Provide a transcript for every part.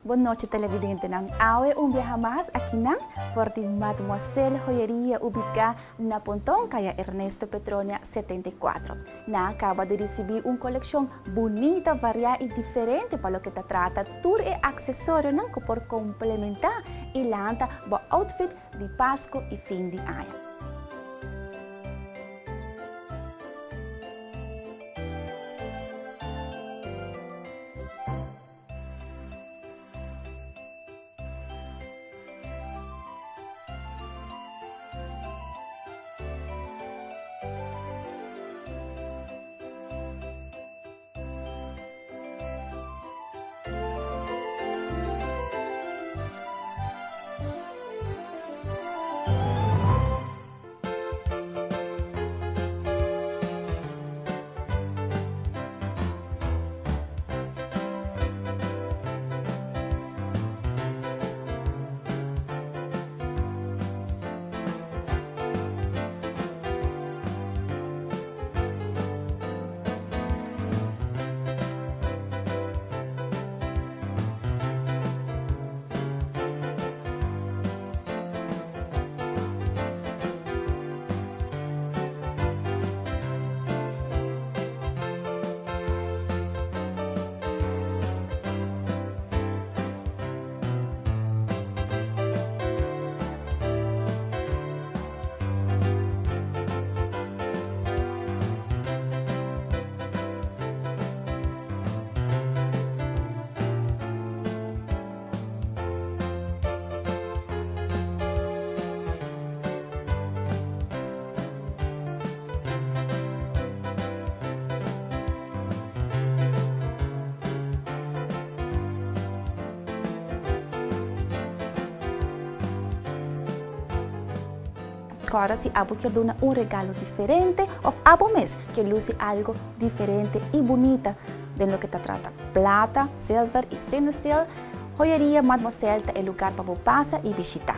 Boa noite, televidente. Hoy un viaje más aquí en Forti Madamoiselle joyería ubicada en Pontón, calle Ernesto Petronia 74. Acaba de recibir una colección bonita, variada y diferente para lo que te trata. Tour y accesorios que por complementar y lanta el outfit de Pascua y fin de año. Ahora, si Abu quiere dar un regalo diferente, o Abu mes que luce algo diferente y bonita de lo que te trata. Plata, silver y stainless steel, joyería Madamoiselle es el lugar para pasar y visitar.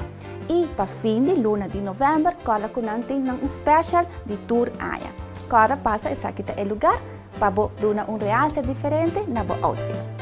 Y para fin de luna de noviembre, ahora con un especial de tour año. Ahora pasa exactamente el lugar para dar un realce diferente en el outfit.